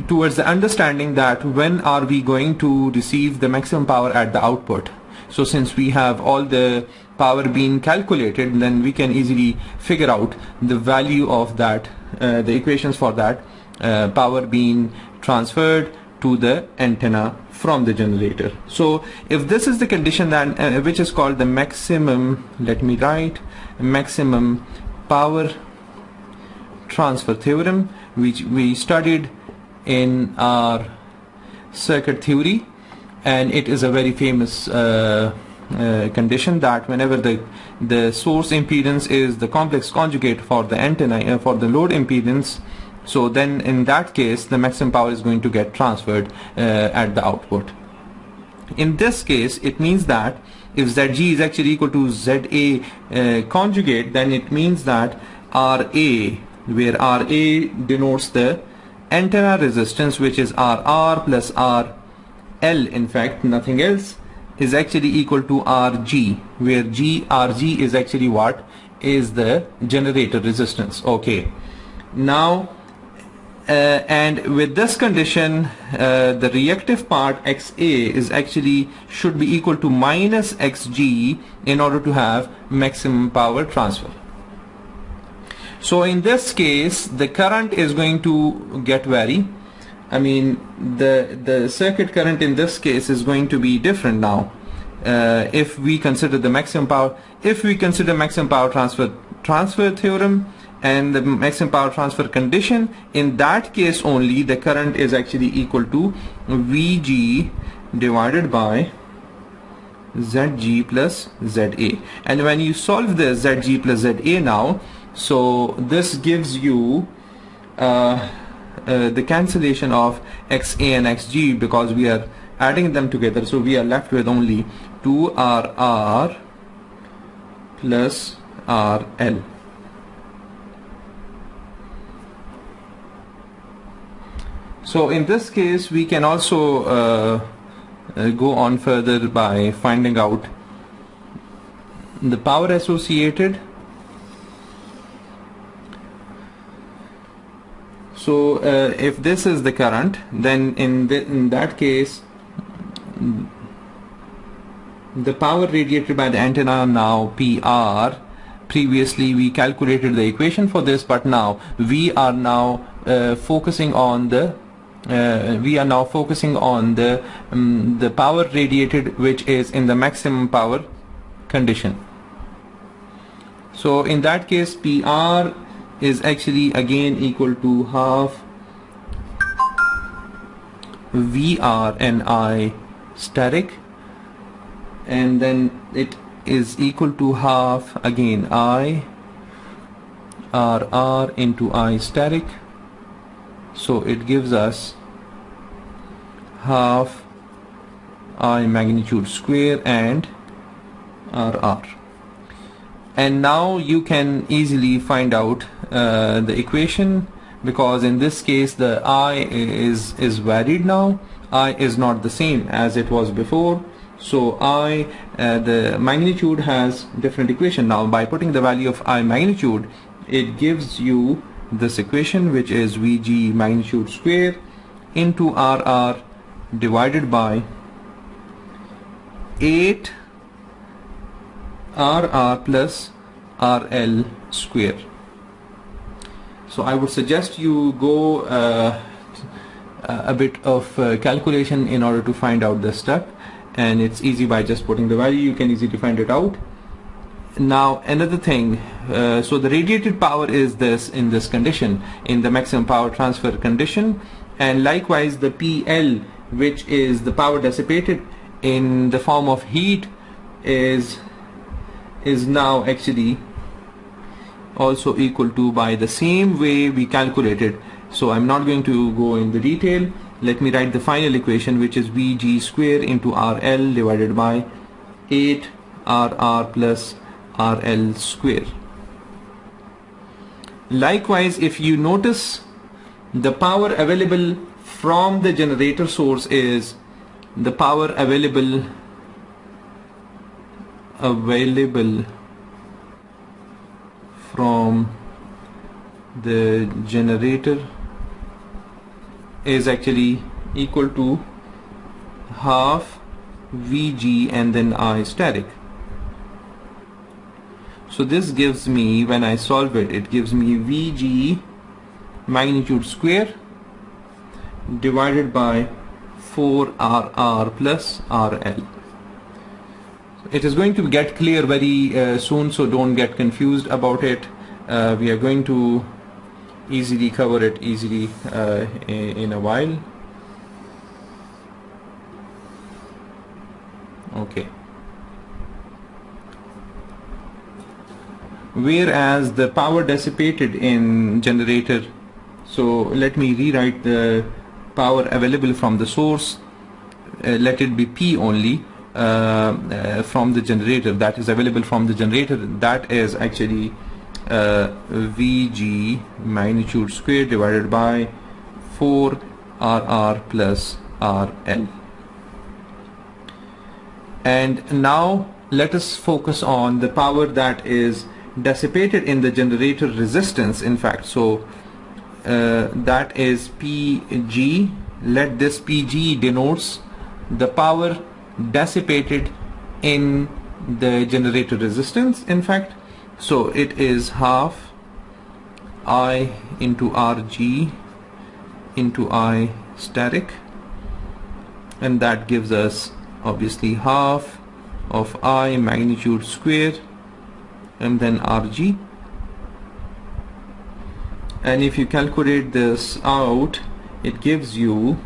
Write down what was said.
towards the understanding that when are we going to receive the maximum power at the output. So since we have all the power being calculated, then we can easily figure out the value of that, the equations for that power being transferred to the antenna from the generator. So if this is the condition, then which is called the maximum, let me write, maximum power transfer theorem, which we studied in our circuit theory, and it is a very famous condition that whenever the source impedance is the complex conjugate for the antenna for the load impedance, so then in that case the maximum power is going to get transferred at the output. In this case, it means that if Zg is actually equal to Za conjugate, then it means that Ra, where Ra denotes the antenna resistance, which is Rr plus RL, in fact nothing else, is actually equal to Rg, where Rg is actually what is the generator resistance. Okay, now and with this condition, the reactive part Xa is actually should be equal to minus Xg in order to have maximum power transfer. So in this case, the current is going to get vary. I mean, the circuit current in this case is going to be different now. If we consider the maximum power, if we consider maximum power transfer theorem and the maximum power transfer condition, in that case only the current is actually equal to Vg divided by Zg plus Za. And when you solve this Zg plus Za now, so this gives you the cancellation of Xa and Xg, because we are adding them together, so we are left with only 2Rr plus RL. So in this case we can also go on further by finding out the power associated. So if this is the current, then in that case the power radiated by the antenna now PR. Previously we calculated the equation for this, but now we are now focusing on the the power radiated, which is in the maximum power condition. So in that case PR is actually again equal to half VR and I static, and then it is equal to half again I RR into I static. So it gives us half I magnitude square and RR. And now you can easily find out the equation, because in this case the I is varied now. I is not the same as it was before. So I, the magnitude has different equation. Now by putting the value of I magnitude, it gives you this equation, which is Vg magnitude square into RR divided by 8 RR plus RL square. So I would suggest you go a bit of calculation in order to find out this step, and it's easy by just putting the value. You can easily find it out. Now another thing, so the radiated power is this in this condition, in the maximum power transfer condition, and likewise the PL, which is the power dissipated in the form of heat, is now actually also equal to by the same way we calculated. So I'm not going to go in the detail. Let me write the final equation, which is Vg square into RL divided by 8 RR plus RL square. Likewise, if you notice, the power available from the generator source is the power available from the generator is actually equal to half Vg and then I static. So this gives me, when I solve it, it gives me Vg magnitude square divided by 4RR plus RL. It is going to get clear very soon, so don't get confused about it. We are going to easily cover it easily in a while. Okay. Whereas the power dissipated in generator, so let me rewrite the power available from the source, let it be P only, from the generator, that is available from the generator, that is actually Vg magnitude square divided by 4RR plus RL. And now let us focus on the power that is dissipated in the generator resistance, in fact. So that is Pg. Let this Pg denotes the power dissipated in the generator resistance, in fact. So it is half I into Rg into I static, and that gives us obviously half of I magnitude square and then Rg. And if you calculate this out, it gives you